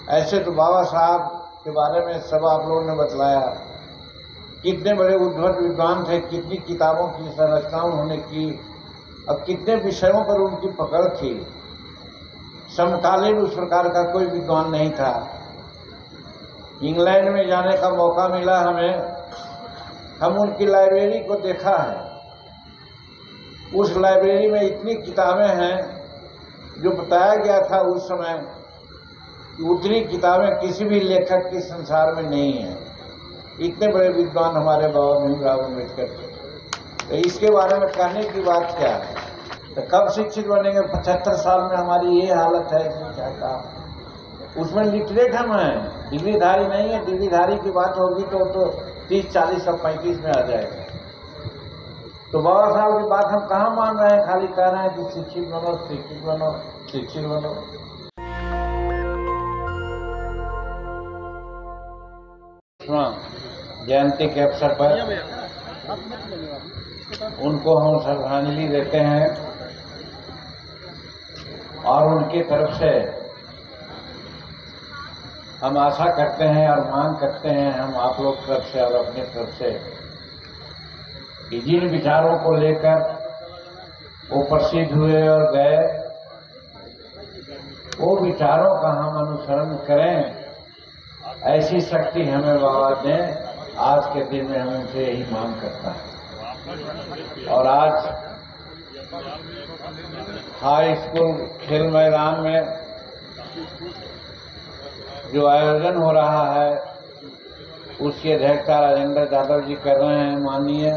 ऐसे तो बाबा साहब के बारे में सब आप लोगों ने बतलाया, कितने बड़े उद्भट विद्वान थे, कितनी किताबों की संरचना उन्होंने की और कितने विषयों पर उनकी पकड़ थी। समकालीन उस प्रकार का कोई विद्वान नहीं था। इंग्लैंड में जाने का मौका मिला हमें, हम उनकी लाइब्रेरी को देखा है। उस लाइब्रेरी में इतनी किताबें हैं जो बताया गया था उस समय कि उतनी किताबें किसी भी लेखक के संसार में नहीं है। इतने बड़े विद्वान हमारे बाबा भीमराव अम्बेडकर थे। तो इसके बारे में कहने की बात क्या है? तो कब शिक्षित बनेंगे? 75 साल में हमारी ये हालत है शिक्षा का। उसमें लिटरेट हम हैं, डिग्रीधारी नहीं है। डिग्रीधारी की बात होगी तो 30, 40 और 35 में आ जाएगा। तो बाबा साहब की बात हम कहाँ मान रहे हैं? खाली कह रहे हैं कि शिक्षित बनो, शिक्षित बनो, शिक्षित बनो। जयंती के अवसर पर उनको हम श्रद्धांजलि देते हैं और उनकी तरफ से हम आशा करते हैं और मांग करते हैं, हम आप लोग तरफ से और अपनी तरफ से, कि जिन विचारों को लेकर वो प्रसिद्ध हुए और गए, वो विचारों का हम अनुसरण करें। ऐसी शक्ति हमें बाबा दें। आज के दिन में हम उनसे यही मांग करता है। और आज हाई स्कूल खेल मैदान में जो आयोजन हो रहा है उसकी अध्यक्षता राजेंद्र यादव जी कर रहे हैं, माननीय।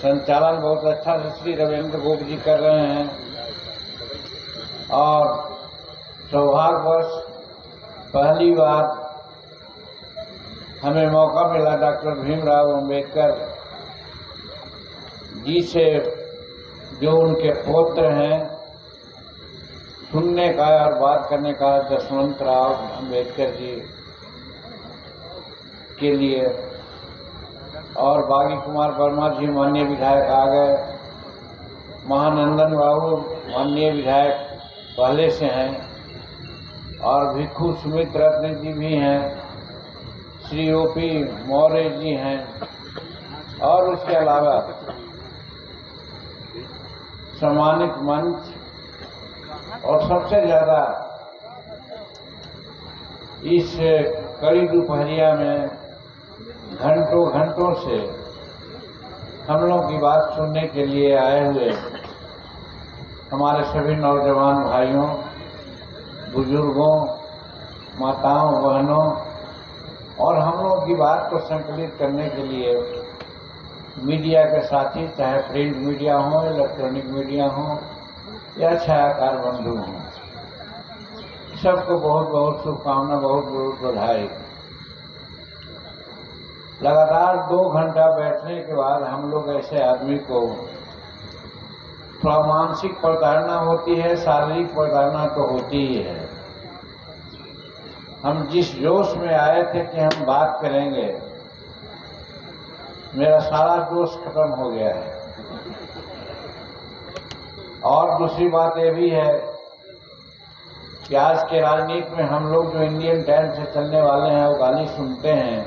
संचालन बहुत अच्छा से श्री रविंद्र गोप जी कर रहे हैं। और सौभाग्यवश पहली बार हमें मौका मिला डॉक्टर भीमराव अम्बेडकर जी से, जो उनके पुत्र हैं, सुनने का और बात करने का जसवंत राव अम्बेडकर जी के लिए। और बागी कुमार वर्मा जी माननीय विधायक आ गए, महानंदन बाबू माननीय विधायक पहले से हैं, और भिक्खू सुमित रत्न जी भी हैं, श्री ओपी मौर्य जी हैं, और उसके अलावा सम्मानित मंच, और सबसे ज़्यादा इस कड़ी दोपहरिया में घंटों से हम लोग की बात सुनने के लिए आए हुए हमारे सभी नौजवान भाइयों, बुजुर्गों, माताओं, बहनों, और हम लोग की बात को संकलित करने के लिए मीडिया के साथी, चाहे प्रिंट मीडिया हो, इलेक्ट्रॉनिक मीडिया हो या छायाकार बंधु हों, सबको बहुत बहुत शुभकामना, बहुत बहुत बधाई। लगातार 2 घंटा बैठने के बाद हम लोग ऐसे आदमी को, थोड़ा मानसिक प्रताड़ना होती है, शारीरिक प्रताड़ना तो होती ही है। हम जिस जोश में आए थे कि हम बात करेंगे, मेरा सारा जोश खत्म हो गया है। और दूसरी बात ये भी है कि आज के राजनीति में हम लोग जो इंडियन टाइम से चलने वाले हैं, वो गाली सुनते हैं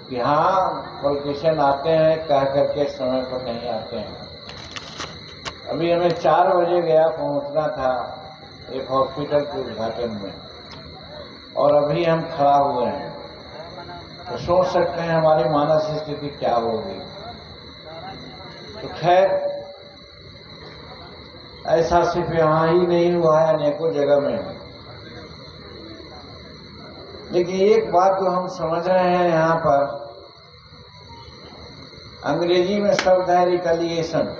कि हाँ पॉलिटिशियन आते हैं कह करके समय पर नहीं आते हैं। अभी हमें 4 बजे गया पहुंचना था एक हॉस्पिटल के उद्घाटन में, और अभी हम खड़ा हुए हैं। तो सोच सकते हैं हमारी मानसिक स्थिति क्या होगी। तो खैर, ऐसा सिर्फ यहाँ ही नहीं हुआ है, अनेकों जगह में। लेकिन एक बात जो हम समझ रहे हैं यहाँ पर, अंग्रेजी में शब्द है रिटेलिएशन।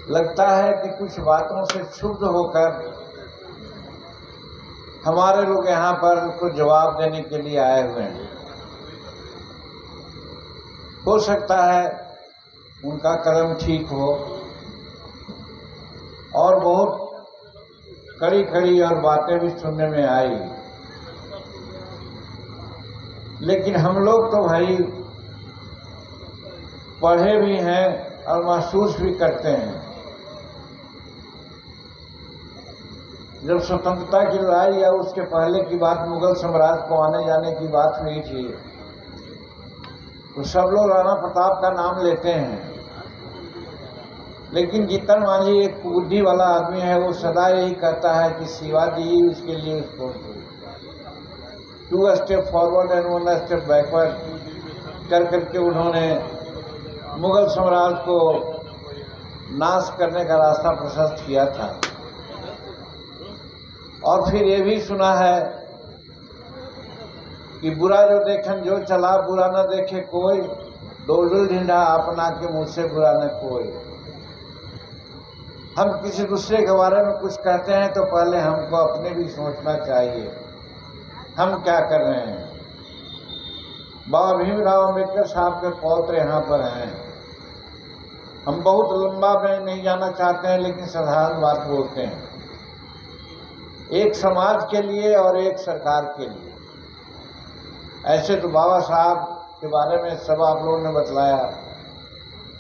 लगता है कि कुछ बातों से क्षुब्ध होकर हमारे लोग यहाँ पर उनको जवाब देने के लिए आए हुए हैं। हो सकता है उनका कदम ठीक हो, और बहुत कड़ी और बातें भी सुनने में आई। लेकिन हम लोग तो भाई पढ़े भी हैं और महसूस भी करते हैं जब स्वतंत्रता की लड़ाई या उसके पहले की बात मुगल साम्राज्य को आने जाने की बात हुई थी, तो सब लोग राणा प्रताप का नाम लेते हैं, लेकिन जीतन मांझी एक बुद्धि वाला आदमी है। वो सदा यही कहता है कि शिवाजी उसके लिए उसको 2 step forward and 1 step backward कर करके उन्होंने मुगल साम्राज्य को नाश करने का रास्ता प्रशस्त किया था। और फिर ये भी सुना है कि बुरा जो देखन जो चला, बुरा न देखे कोई, डोल ढिंढा अपना के मुँह से बुरा न कोई। हम किसी दूसरे के बारे में कुछ कहते हैं तो पहले हमको अपने भी सोचना चाहिए हम क्या कर रहे हैं। बाबा भीमराव अम्बेडकर साहब के पौत्र यहाँ पर हैं। हम बहुत लंबा में नहीं जाना चाहते हैं, लेकिन साधारण बात बोलते हैं, एक समाज के लिए और एक सरकार के लिए। ऐसे तो बाबा साहब के बारे में सब आप लोगों ने बतलाया,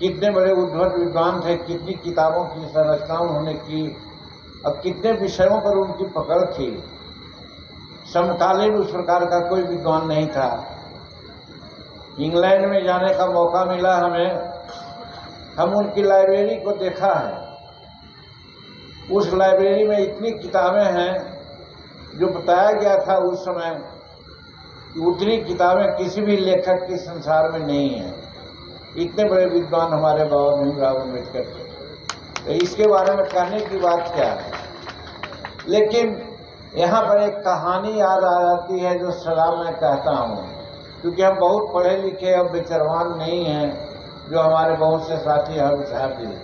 कितने बड़े उद्धत विद्वान थे, कितनी किताबों की संरचना उन्होंने की और कितने विषयों पर उनकी पकड़ थी। समकालीन उस प्रकार का कोई विद्वान नहीं था। इंग्लैंड में जाने का मौका मिला हमें, हम उनकी लाइब्रेरी को देखा है। उस लाइब्रेरी में इतनी किताबें हैं, जो बताया गया था उस समय कि उतनी किताबें किसी भी लेखक के संसार में नहीं हैं। इतने बड़े विद्वान हमारे बाबा भीमराव अम्बेडकर थे, तो इसके बारे में कहने की बात क्या है। लेकिन यहाँ पर एक कहानी याद आ जाती है जो सदा मैं कहता हूँ, क्योंकि हम बहुत पढ़े लिखे और विचारवान नहीं हैं, जो हमारे बहुत से साथी यहाँ विचार दिए।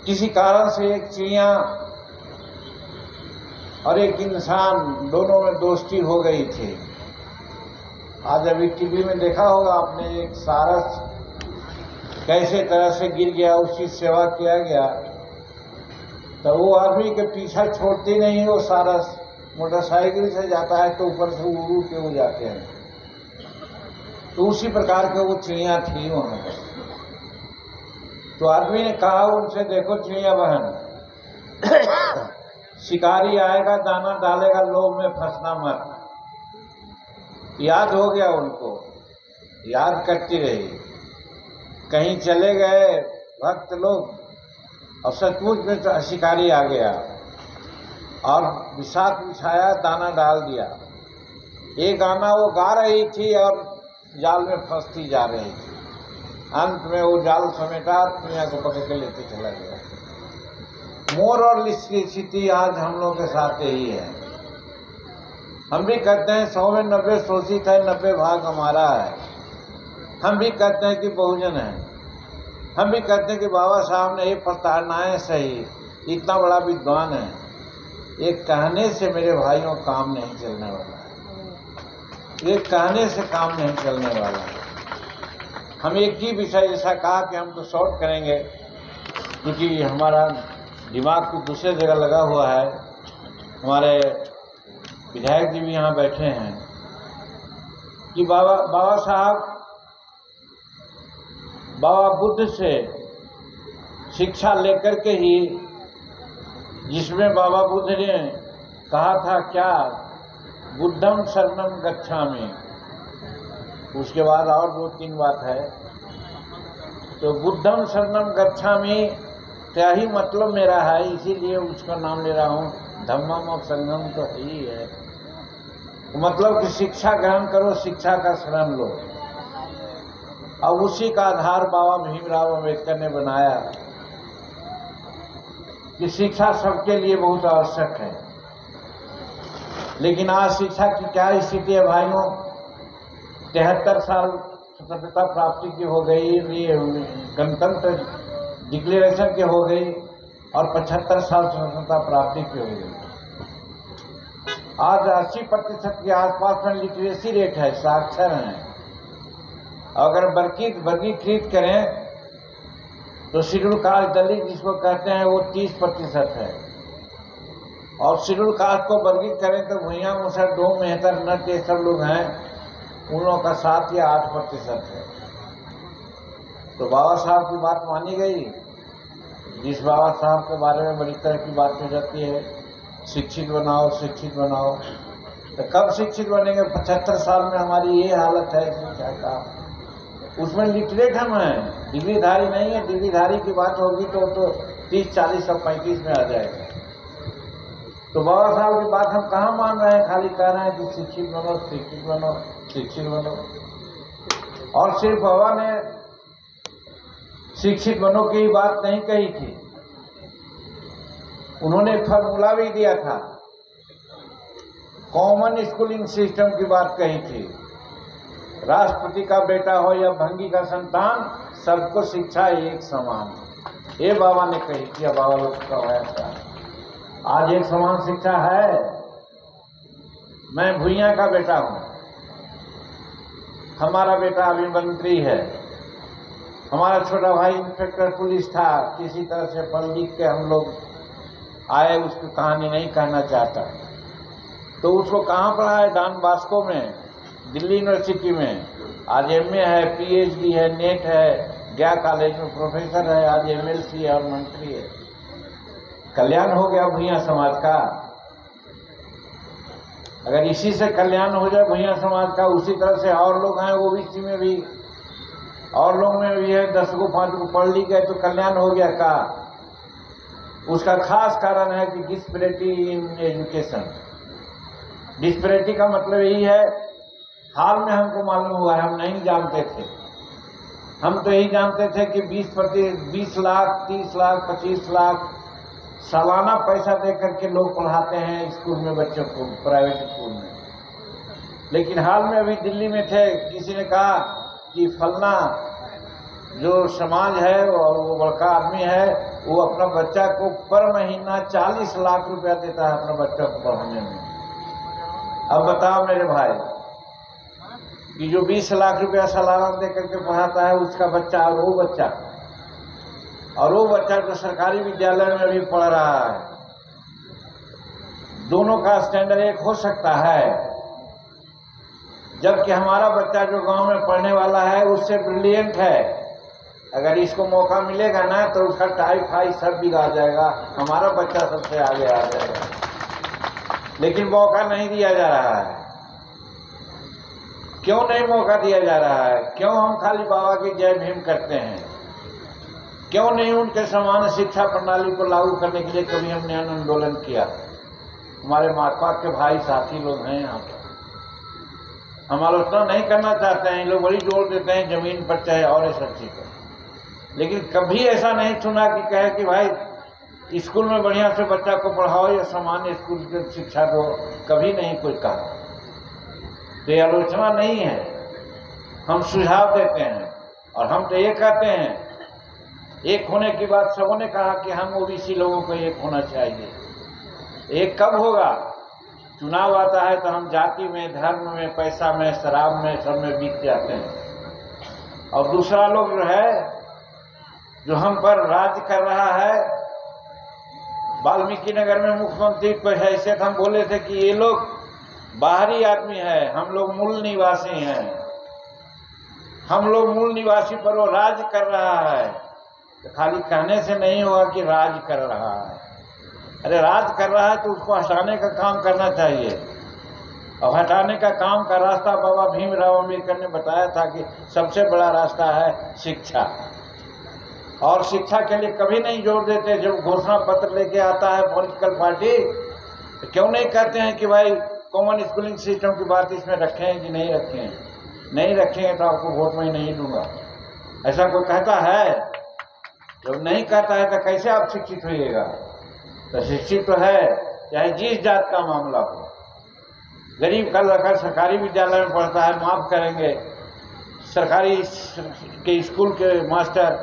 किसी कारण से एक चिड़िया और एक इंसान दोनों में दोस्ती हो गई थी। आज अभी टीवी में देखा होगा आपने, एक सारस कैसे तरह से गिर गया, उसकी सेवा किया गया, तो वो आदमी के पीछा छोड़ती नहीं। वो सारस मोटरसाइकिल से जाता है तो ऊपर से उड़ के हो जाते हैं। तो उसी प्रकार के वो चिड़िया थी वहाँ पर। तो आदमी ने कहा उनसे, देखो चिड़िया बहन, शिकारी आएगा दाना डालेगा, लोभ में फंसना मत। याद हो गया उनको, याद करती रही। कहीं चले गए भक्त लोग और सचमुच में तो शिकारी आ गया और विषाक्त बिछाया, दाना डाल दिया। एक गाना वो गा रही थी और जाल में फंसती जा रही थी। अंत में वो जाल समेटा, दुनिया को पकड़ के लेते चला गया। मोर और स्थिति आज हम लोग के साथ यही है। हम भी कहते हैं 100 में 90 शोषित है, 90 भाग हमारा है। हम भी कहते हैं कि बहुजन है। हम भी कहते हैं कि बाबा साहब ने ये प्रताड़नाएं सही, इतना बड़ा विद्वान है। ये कहने से मेरे भाइयों काम नहीं चलने वाला है, ये कहने से काम नहीं चलने वाला है। हम एक ही विषय जैसा कहा कि हम तो शॉर्ट करेंगे, क्योंकि हमारा दिमाग को दूसरे जगह लगा हुआ है। हमारे विधायक जी भी यहाँ बैठे हैं कि बाबा साहब बाबा बुद्ध से शिक्षा लेकर के ही, जिसमें बाबा बुद्ध ने कहा था क्या, बुद्धम शरणम गच्छामि, उसके बाद और 2-3 बात है। तो बुद्धम शरणम गच्छामि क्या ही मतलब मेरा है, इसीलिए उसका नाम ले रहा हूँ। धम्मम और संगम तो ही है, मतलब कि शिक्षा ग्रहण करो, शिक्षा का शरण लो। अब उसी का आधार बाबा भीमराव अम्बेडकर ने बनाया कि शिक्षा सबके लिए बहुत आवश्यक है। लेकिन आज शिक्षा की क्या स्थिति है भाइयों? 73 साल स्वतंत्रता प्राप्ति की हो गई, ये गणतंत्र डिक्लेरेशन की हो गई, और 75 साल स्वतंत्रता प्राप्ति की हो गई। आज 80% के आसपास में लिटरेसी रेट है, साक्षर हैं। अगर वर्गीकृत करें तो शेड्यूल कास्ट दलित जिसको कहते हैं वो 30% है, और शेड्यूल कास्ट को वर्गीकृत करें तो भुइयां मुसर डोम मेहतर नट ये सब लोग हैं, उन लोगों का 7 या 8% है। तो बाबा साहब की बात मानी गई। जिस बाबा साहब के बारे में बड़ी तरह की बात हो जाती है, शिक्षित बनाओ शिक्षित बनाओ, तो कब शिक्षित बनेंगे? 75 साल में हमारी ये हालत है शिक्षा का। उसमें लिटरेट हम हैं, डिग्रीधारी नहीं है। डिग्रीधारी की बात होगी तो 30, 40 और 35 में आ जाएगा। तो बाबा साहब की बात हम कहाँ मान रहे हैं? खाली कह रहे हैं कि शिक्षित बनो शिक्षित बनो शिक्षित बनो। और सिर्फ बाबा ने शिक्षित बनो की बात नहीं कही थी, उन्होंने एक फार्मूला भी दिया था, कॉमन स्कूलिंग सिस्टम की बात कही थी। राष्ट्रपति का बेटा हो या भंगी का संतान, सबको शिक्षा एक समान, ये बाबा ने कही थी। बाबा लोग का था। आज एक समान शिक्षा है? मैं भुइयां का बेटा हूं, हमारा बेटा अभी मंत्री है, हमारा छोटा भाई इंस्पेक्टर पुलिस था, किसी तरह से पढ़ लिख के हम लोग आए, उसकी कहानी नहीं कहना चाहता। तो उसको कहाँ पढ़ा है? डॉन बॉस्को में, दिल्ली यूनिवर्सिटी में। आज एमए है, पीएचडी है, नेट है, गया कॉलेज में प्रोफेसर है, आज एमएलसी है और मंत्री है। कल्याण हो गया भुइयां समाज का। अगर इसी से कल्याण हो जाए भुइयां समाज का, उसी तरह से और लोग हैं ओबीसी में भी, और लोग में भी है, 10 को 5 को पढ़ लिख गए तो कल्याण हो गया का? उसका खास कारण है कि डिस्पैरिटी इन एजुकेशन। डिस्पैरिटी का मतलब यही है, हाल में हमको मालूम हुआ है, हम नहीं जानते थे। हम तो यही जानते थे कि 20 लाख 30 लाख 25 लाख सालाना पैसा दे करके लोग पढ़ाते हैं स्कूल में बच्चों को, प्राइवेट स्कूल में। लेकिन हाल में अभी दिल्ली में थे, किसी ने कहा कि फलना जो समाज है और वो बड़का आदमी है, वो अपना बच्चा को पर महीना 40 लाख रुपया देता है अपना बच्चा को पढ़ाने में। अब बताओ मेरे भाई कि जो 20 लाख रुपया सालाना दे करके पढ़ाता है उसका बच्चा और वो बच्चा जो सरकारी विद्यालय में भी पढ़ रहा है, दोनों का स्टैंडर्ड एक हो सकता है? जबकि हमारा बच्चा जो गांव में पढ़ने वाला है उससे ब्रिलियंट है। अगर इसको मौका मिलेगा ना तो उसका टाई फाई सब बिगाड़ जाएगा, हमारा बच्चा सबसे आगे आ जाएगा। लेकिन मौका नहीं दिया जा रहा है। क्यों नहीं मौका दिया जा रहा है? क्यों हम खाली बाबा की जय भीम करते हैं? क्यों नहीं उनके समान शिक्षा प्रणाली को लागू करने के लिए कभी हमने आंदोलन किया? हमारे माकपा के भाई साथी लोग हैं यहाँ पर, हम आलोचना नहीं करना चाहते हैं। लोग बड़ी जोर देते हैं जमीन पर चाहे और ये सब चीज पर, लेकिन कभी ऐसा नहीं सुना कि कहे कि भाई स्कूल में बढ़िया से बच्चा को पढ़ाओ या सामान्य स्कूल की शिक्षा दो। कभी नहीं कोई कहा। तो ये आलोचना नहीं है, हम सुझाव देते हैं। और हम तो ये कहते हैं, एक होने की बात सबों ने कहा कि हम ओबीसी लोगों को एक होना चाहिए। एक कब होगा? चुनाव आता है तो हम जाति में, धर्म में, पैसा में, शराब में, सब में बीत जाते हैं। और दूसरा लोग जो है, जो हम पर राज कर रहा है, वाल्मीकि नगर में मुख्यमंत्री पर हैसियत हम बोले थे कि ये लोग बाहरी आदमी है, हम लोग मूल निवासी हैं, हम लोग मूल निवासी पर वो राज कर रहा है। तो खाली कहने से नहीं होगा कि राज कर रहा है। अरे राज कर रहा है तो उसको हटाने का काम करना चाहिए। और हटाने का काम का रास्ता बाबा भीमराव अम्बेडकर ने बताया था कि सबसे बड़ा रास्ता है शिक्षा। और शिक्षा के लिए कभी नहीं जोर देते। जब घोषणा पत्र लेके आता है पॉलिटिकल पार्टी, तो क्यों नहीं कहते हैं कि भाई कॉमन स्कूलिंग सिस्टम की बात इसमें रखें कि नहीं रखें? नहीं रखेंगे तो आपको वोट में नहीं दूंगा, ऐसा कोई कहता है? जब नहीं कहता है तो कैसे आप शिक्षित होइएगा? तो शिक्षित तो है चाहे जिस जात का मामला हो। गरीब का लड़का सरकारी विद्यालय में पढ़ता है, माफ करेंगे, सरकारी के स्कूल के मास्टर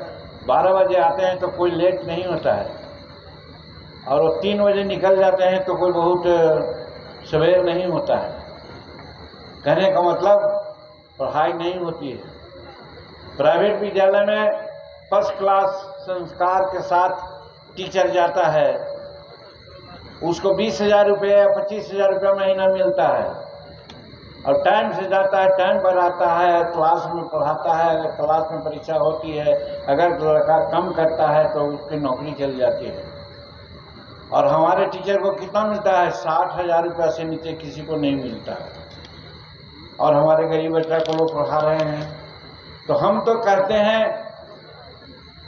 12 बजे आते हैं तो कोई लेट नहीं होता है, और वो 3 बजे निकल जाते हैं तो कोई बहुत सवेर नहीं होता है। कहने का मतलब पढ़ाई नहीं होती है। प्राइवेट विद्यालय में फर्स्ट क्लास संस्कार के साथ टीचर जाता है, उसको 20,000 रुपये या 25,000 रुपया महीना मिलता है। और टाइम से जाता है, टाइम पर आता है, क्लास में पढ़ाता है, अगर क्लास में परीक्षा होती है, अगर लड़का कम करता है तो उसकी नौकरी चल जाती है। और हमारे टीचर को कितना मिलता है? 60,000 रुपया से नीचे किसी को नहीं मिलता है। और हमारे गरीब बच्चा को लोग पढ़ा रहे हैं। तो हम तो कहते हैं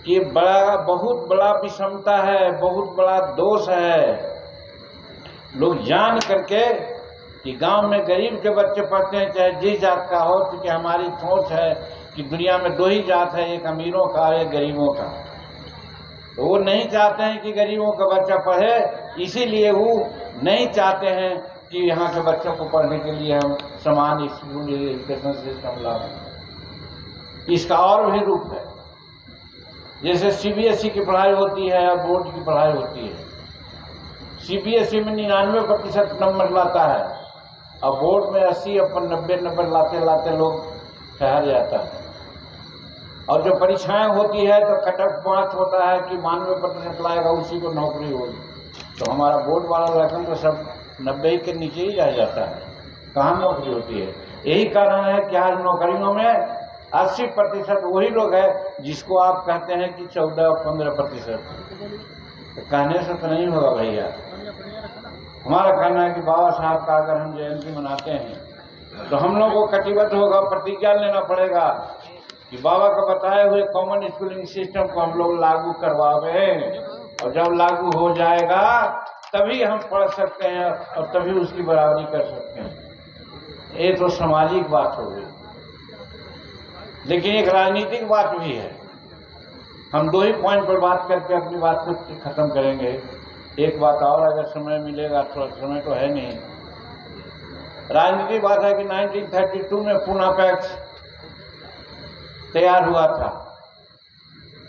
कि बहुत बड़ा विषमता है, बहुत बड़ा दोष है। लोग जान करके कि गांव में गरीब के बच्चे पढ़ते हैं, चाहे जिस जात का हो, क्योंकि हमारी सोच है कि दुनिया में दो ही जात है, एक अमीरों का और एक गरीबों का। तो वो नहीं चाहते हैं कि गरीबों का बच्चा पढ़े, इसीलिए वो नहीं चाहते हैं कि यहाँ के बच्चों को पढ़ने के लिए हम समान स्कूल एजुकेशन सिस्टम लाएं। इसका और भी रूप है, जैसे सीबीएसई की पढ़ाई होती है और बोर्ड की पढ़ाई होती है। सीबीएसई में 99% नंबर लाता है और बोर्ड में 80 और 90 नंबर लाते लाते लोग ठहर जाता है। और जो परीक्षाएं होती है तो कट ऑफ मार्क्स होता है कि 92% लाएगा उसी को नौकरी होगी। तो हमारा बोर्ड वाला रकम तो सब 90 के नीचे ही रह जाता है, कहाँ नौकरी होती है। यही कारण है कि आज नौकरियों में 80% वही लोग हैं जिसको आप कहते हैं कि 14 और 15%। तो कहने से तो नहीं होगा भैया। हमारा कहना है कि बाबा साहब का अगर हम जयंती मनाते हैं तो हम लोग को कटिबद्ध होगा, प्रतिज्ञा लेना पड़ेगा कि बाबा का बताए हुए कॉमन स्कूलिंग सिस्टम को हम लोग लागू करवावे। और जब लागू हो जाएगा तभी हम पढ़ सकते हैं और तभी उसकी बराबरी कर सकते हैं। ये तो सामाजिक बात हो गई, लेकिन एक राजनीतिक बात भी है। हम दो ही पॉइंट पर बात करके अपनी बात को खत्म करेंगे। एक बात और अगर समय मिलेगा, थोड़ा समय तो है नहीं। राजनीतिक बात है कि 1932 में पूना पैक्ट तैयार हुआ था।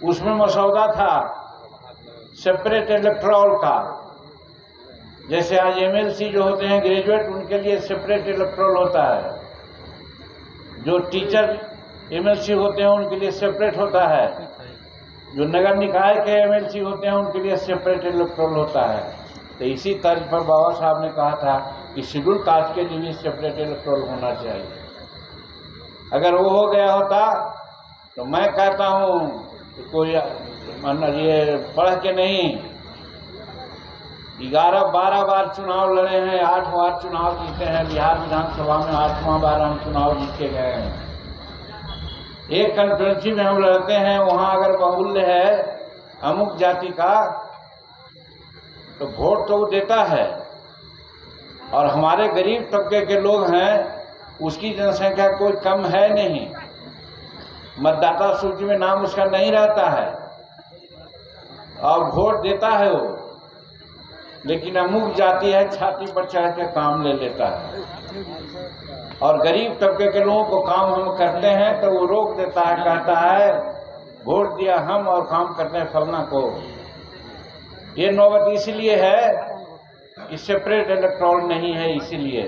उसमें मसौदा था सेपरेट इलेक्टोरल का। जैसे आज एमएलसी जो होते हैं ग्रेजुएट, उनके लिए सेपरेट इलेक्टोरल होता है। जो टीचर एमएलसी होते हैं उनके लिए सेपरेट होता है। जो नगर निकाय के एमएलसी होते हैं उनके लिए सेपरेट इलेक्टोरल होता है। तो इसी तर्ज पर बाबा साहब ने कहा था कि शेड्यूल कास्ट के लिए भी सेपरेट इलेक्टोरल होना चाहिए। अगर वो हो गया होता तो मैं कहता हूँ कि कोई ये पढ़ के नहीं, 11-12 बार चुनाव लड़े हैं, 8 बार चुनाव जीते हैं। बिहार विधानसभा में 8वां बार हम चुनाव जीत के गए हैं। एक कॉन्फ्रेंसी में हम लड़ते हैं, वहाँ अगर बाहुल्य है अमुक जाति का तो वोट तो वो देता है, और हमारे गरीब तबके के लोग हैं उसकी जनसंख्या कोई कम है नहीं, मतदाता सूची में नाम उसका नहीं रहता है और वोट देता है वो। लेकिन अमुक जाति है छाती पर चढ़ के काम ले लेता है, और गरीब तबके के लोगों को काम हम करते हैं तो वो रोक देता है, कहता है वोट दिया हम और काम करते हैं फलना को। ये नौबत इसलिए है कि सेपरेट इलेक्टोरल नहीं है, इसीलिए।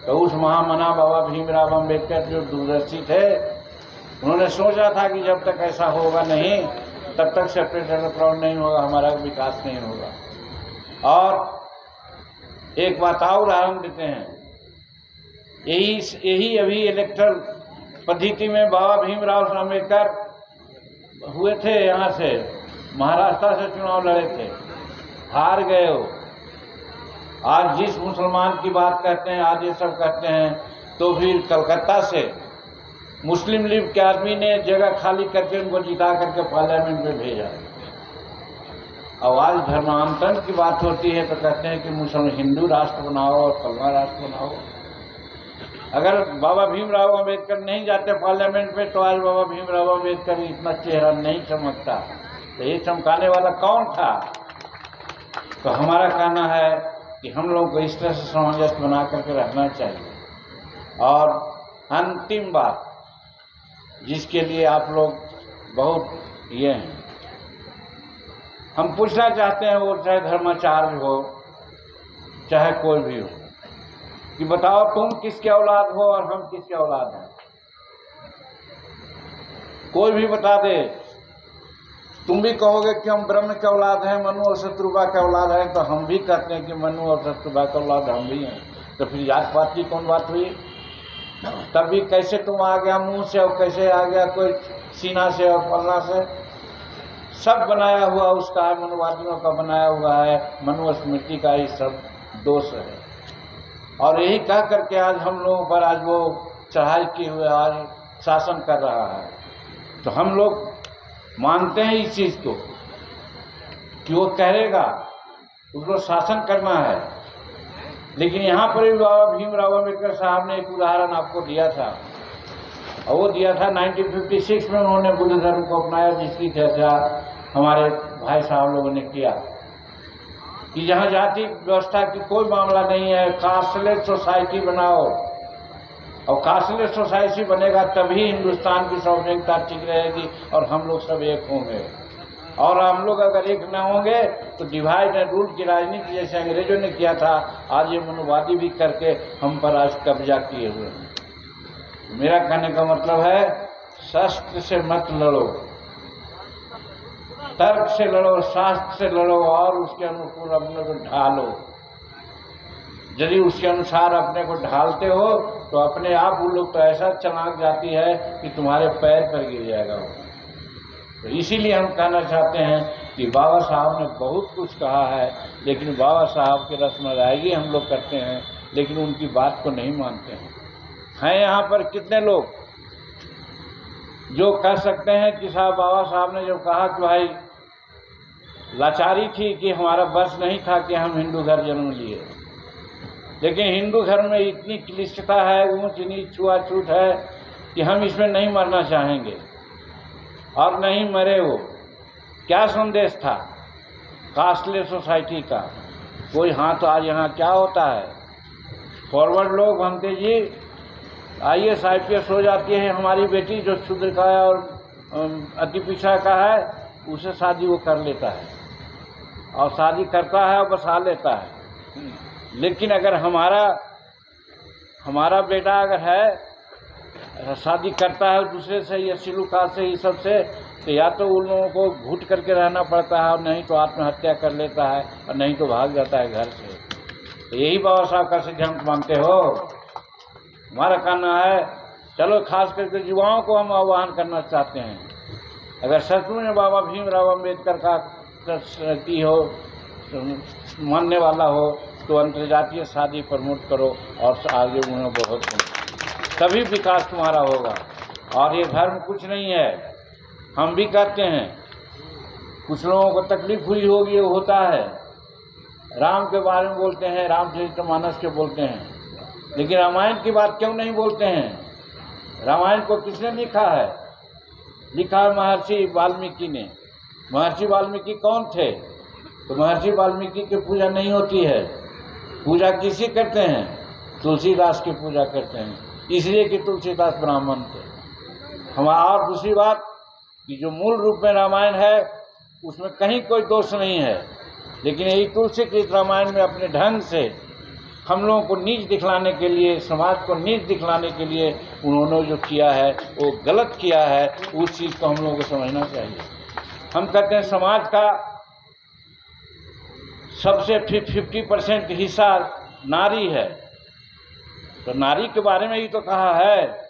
तो उस महामना बाबा भीमराव अम्बेडकर जो दूरदर्शी थे, उन्होंने सोचा था कि जब तक ऐसा होगा नहीं तब तक सेपरेट इलेक्टोरल नहीं होगा, हमारा विकास नहीं होगा। और एक बात और उदाहरण देते हैं, यही अभी इलेक्टोरल पद्धति में बाबा भीमराव अम्बेडकर हुए थे, यहाँ से महाराष्ट्र से चुनाव लड़े थे, हार गए हो। आज जिस मुसलमान की बात करते हैं, आज ये सब कहते हैं, तो फिर कलकत्ता से मुस्लिम लीग के आदमी ने जगह खाली करके उनको जिता करके पार्लियामेंट में भेजा। और आज धर्मांतरण की बात होती है तो कहते हैं कि मुसलमान हिंदू राष्ट्र बनाओ और फलना राष्ट्र बनाओ। अगर बाबा भीमराव अम्बेडकर नहीं जाते पार्लियामेंट में तो आज बाबा भीमराव अम्बेडकर इतना चेहरा नहीं चमकता। तो ये चमकाने वाला कौन था? तो हमारा कहना है कि हम लोगों को इस तरह से सामंजस्य बना करके रखना चाहिए। और अंतिम बात जिसके लिए आप लोग बहुत ये हैं, हम पूछना चाहते हैं, वो चाहे धर्माचार्य हो चाहे कोई भी हो, कि बताओ तुम किसके औलाद हो और हम किसके औलाद हैं? कोई भी बता दे। तुम भी कहोगे कि हम ब्रह्म के औलाद हैं, मनु और शत्रुबा के औलाद हैं, तो हम भी कहते हैं कि मनु और शत्रुबा के औलाद हम भी हैं। तो फिर जात पात की कौन बात हुई? तब भी कैसे तुम आ गया मुंह से और कैसे आ गया कोई सीना से और पलना से, सब बनाया हुआ उसका है, मनुवादियों का बनाया हुआ है, मनुस्मृति का ही सब दोष है। और यही कह करके आज हम लोगों पर आज वो चढ़ाई किए हुए आज शासन कर रहा है। तो हम लोग मानते हैं इस चीज़ को कि वो कहेगा, उसको शासन करना है। लेकिन यहाँ पर भी बाबा भीमराव अम्बेडकर साहब ने एक उदाहरण आपको दिया था, और वो दिया था 1956 में उन्होंने बुद्ध धर्म को अपनाया, जिसकी चर्चा हमारे भाई साहब लोगों ने किया कि जहाँ जाति व्यवस्था की कोई मामला नहीं है, कास्टलेस सोसाइटी बनाओ, और कास्टलेस सोसाइटी बनेगा तभी हिंदुस्तान की सार्वजनिकता ठीक रहेगी और हम लोग सब एक होंगे। और हम लोग अगर एक न होंगे तो डिवाइड एंड रूल की राजनीति जैसे अंग्रेजों ने किया था, आज ये मनुवादी भी करके हम पर आज कब्जा किए हुए हैं। मेरा कहने का मतलब है, शस्त्र से मत लड़ो, तर्क से लड़ो, शास्त्र से लड़ो और उसके अनुकूल अपने को ढालो। यदि उसके अनुसार अपने को ढालते हो तो अपने आप वो लोग तो ऐसा चलाक जाती है कि तुम्हारे पैर पर गिर जाएगा वो। तो इसीलिए हम कहना चाहते हैं कि बाबा साहब ने बहुत कुछ कहा है, लेकिन बाबा साहब की रस्म अदायगी हम लोग करते हैं, लेकिन उनकी बात को नहीं मानते हैं। यहाँ पर कितने लोग जो कह सकते हैं कि साहब बाबा साहब ने जब कहा कि भाई लाचारी थी कि हमारा बस नहीं था कि हम हिंदू घर जन्म लिए, लेकिन हिंदू धर्म में इतनी क्लिष्टता है, ऊंच नीच छुआछूत है कि हम इसमें नहीं मरना चाहेंगे और नहीं मरे। वो क्या संदेश था कास्टलेस सोसाइटी का? कोई हाथ आज यहाँ क्या होता है, फॉरवर्ड लोग बनते जी IAS IPS हो जाती है हमारी बेटी, जो शूद्र का है और अति पिछड़ा का है, उसे शादी वो कर लेता है और शादी करता है और बसा लेता है। लेकिन अगर हमारा बेटा अगर है शादी करता है दूसरे से या सिलुका से ही सबसे, तो या तो उन लोगों को घुट करके रहना पड़ता है और नहीं तो आत्महत्या कर लेता है और नहीं तो भाग जाता है घर से। तो यही बाबा साहब का सिद्धांत मानते हो? हमारा कहना है, चलो खास करके युवाओं को हम आह्वान करना चाहते हैं, अगर सचमुच में बाबा भीमराव अम्बेडकर का की हो मानने वाला हो तो अंतर्जातीय शादी प्रमोट करो और आगे उन्हें बहुत तभी विकास तुम्हारा होगा। और ये धर्म कुछ नहीं है, हम भी कहते हैं, कुछ लोगों को तकलीफ हुई होगी, होता है, राम के बारे में बोलते हैं, रामचरितमानस के बोलते हैं, लेकिन रामायण की बात क्यों नहीं बोलते हैं? रामायण को किसने लिखा है? लिखा है महर्षि वाल्मीकि ने। महर्षि वाल्मीकि कौन थे? तो महर्षि वाल्मीकि की पूजा नहीं होती है। पूजा किसी करते हैं? तुलसीदास की पूजा करते हैं, इसलिए कि तुलसीदास ब्राह्मण थे। और दूसरी बात कि जो मूल रूप में रामायण है उसमें कहीं कोई दोष नहीं है, लेकिन यही तुलसीकृत रामायण में अपने ढंग से हम लोगों को नीच दिखलाने के लिए, समाज को नीच दिखलाने के लिए उन्होंने जो किया है वो गलत किया है। उस चीज़ को हम लोगों को समझना चाहिए। हम कहते हैं समाज का सबसे 50% हिस्सा नारी है, तो नारी के बारे में ही तो कहा है,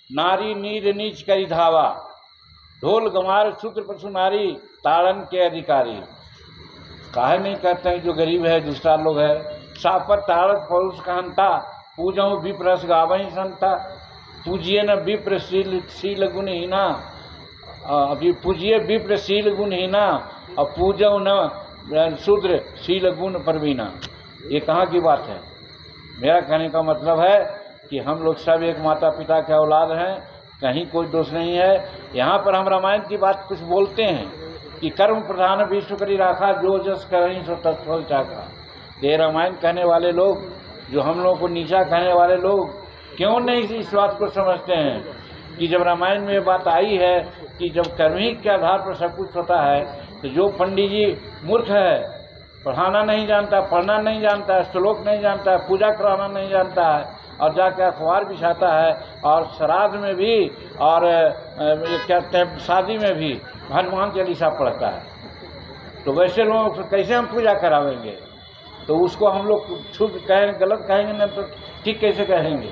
नारी नीर नीच करी धावा, ढोल गंवार शूद्र पशु नारी ताड़न के अधिकारी। काहे नहीं कहते हैं जो गरीब है, दूसरा लोग है, सापर ताड़क परुष कहनता, पूजो विप्रस गावही संता, पूजिए न विप्र शील गुणहीना, अभी पूजिए विप्र शील गुणहीना और पूजो न शूद्र शील गुण परवीना। ये कहाँ की बात है? मेरा कहने का मतलब है कि हम लोग सब एक माता पिता के औलाद हैं, कहीं कोई दोष नहीं है। यहाँ पर हम रामायण की बात कुछ बोलते हैं कि कर्म प्रधान विश्व करी राखा, जो जस करहीं सो तत्फल चाखा। ये रामायण कहने वाले लोग, जो हम लोग को नीचा कहने वाले लोग, क्यों नहीं इस बात को समझते हैं कि जब रामायण में बात आई है कि जब कर्म ही के आधार पर सब कुछ होता है, तो जो पंडित जी मूर्ख है, पढ़ाना नहीं जानता, पढ़ना नहीं जानता है, श्लोक नहीं जानता है, पूजा कराना नहीं जानता है, और जाकर अखबार बिछाता है और श्राद्ध में भी और कहते हैं शादी में भी हनुमान चालीसा पढ़ता है, तो वैसे लोगों को कैसे हम पूजा करावेंगे? तो उसको हम लोग शुद्ध कहेंगे, गलत कहेंगे ना तो ठीक कैसे कहेंगे?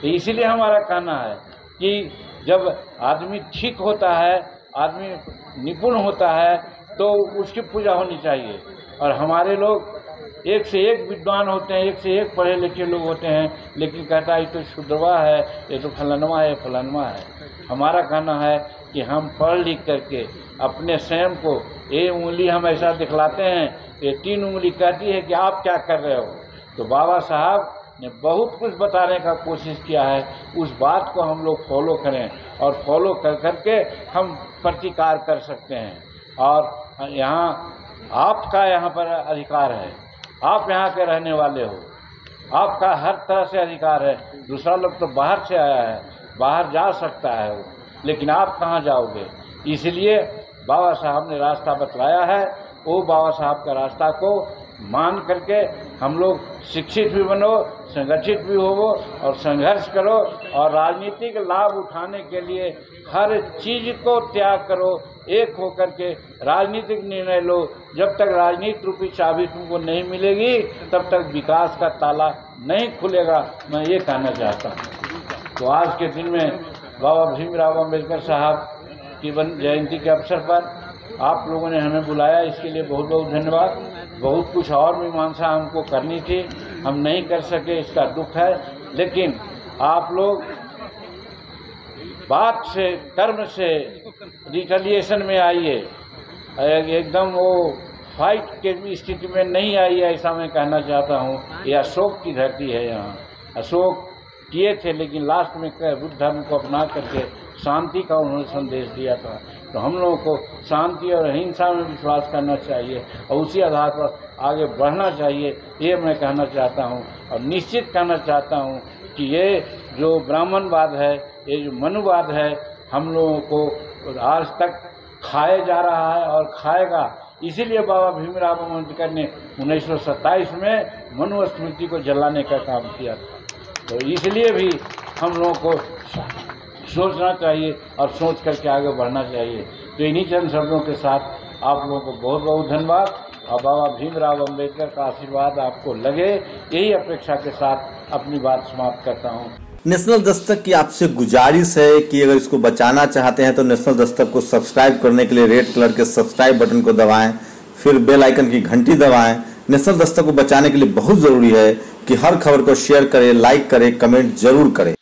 तो इसीलिए हमारा कहना है कि जब आदमी ठीक होता है, आदमी निपुण होता है, तो उसकी पूजा होनी चाहिए। और हमारे लोग एक से एक विद्वान होते हैं, एक से एक पढ़े लिखे लोग होते हैं, लेकिन कहता है ये तो शुद्रवा है, ये तो फलानवा है, फलानवा है। हमारा कहना है कि हम पढ़ लिख करके अपने स्वयं को ये उंगली हम ऐसा दिखलाते हैं, ये 3 उंगली कहती है कि आप क्या कर रहे हो। तो बाबा साहब ने बहुत कुछ बताने का कोशिश किया है, उस बात को हम लोग फॉलो करें और फॉलो कर करके हम प्रतिकार कर सकते हैं। और यहाँ आपका यहाँ पर अधिकार है, आप यहाँ के रहने वाले हो, आपका हर तरह से अधिकार है। दूसरा लोग तो बाहर से आया है, बाहर जा सकता है वो, लेकिन आप कहाँ जाओगे। इसलिए बाबा साहब ने रास्ता बतलाया है, वो बाबा साहब का रास्ता को मान करके हम लोग शिक्षित भी बनो, संगठित भी हो और संघर्ष करो और राजनीतिक लाभ उठाने के लिए हर चीज़ को त्याग करो, एक होकर के राजनीतिक निर्णय लो। जब तक राजनीति रूपी चाबी तुमको नहीं मिलेगी तब तक विकास का ताला नहीं खुलेगा, मैं ये कहना चाहता हूँ। तो आज के दिन में बाबा भीमराव अम्बेडकर साहब की जयंती के अवसर पर आप लोगों ने हमें बुलाया, इसके लिए बहुत बहुत धन्यवाद। बहुत कुछ और मीमांसा हमको करनी थी, हम नहीं कर सके, इसका दुख है। लेकिन आप लोग बात से, कर्म से रिटेलिएशन में आइए, एकदम वो फाइट के स्थिति में नहीं आइए, ऐसा मैं कहना चाहता हूँ। ये अशोक की धरती है, यहाँ अशोक किए थे, लेकिन लास्ट में बुद्ध धर्म को अपना करके शांति का उन्होंने संदेश दिया था। तो हम लोगों को शांति और अहिंसा में विश्वास करना चाहिए और उसी आधार पर आगे बढ़ना चाहिए, ये मैं कहना चाहता हूँ। और निश्चित कहना चाहता हूँ कि ये जो ब्राह्मणवाद है, ये जो मनुवाद है, हम लोगों को आज तक खाए जा रहा है और खाएगा। इसीलिए बाबा भीमराव अम्बेडकर ने 1927 में मनुस्मृति को जलाने का काम किया था। तो इसलिए भी हम लोगों को सोचना चाहिए और सोच करके आगे बढ़ना चाहिए। तो इन्हीं चंद शब्दों के साथ आप लोगों को बहुत बहुत धन्यवाद और बाबा भीमराव अम्बेडकर का आशीर्वाद आपको लगे, यही अपेक्षा के साथ अपनी बात समाप्त करता हूँ। नेशनल दस्तक की आपसे गुजारिश है कि अगर इसको बचाना चाहते हैं तो नेशनल दस्तक को सब्सक्राइब करने के लिए रेड कलर के सब्सक्राइब बटन को दबाएं, फिर बेल आइकन की घंटी दबाएं। नेशनल दस्तक को बचाने के लिए बहुत ज़रूरी है कि हर खबर को शेयर करें, लाइक करें, कमेंट जरूर करें।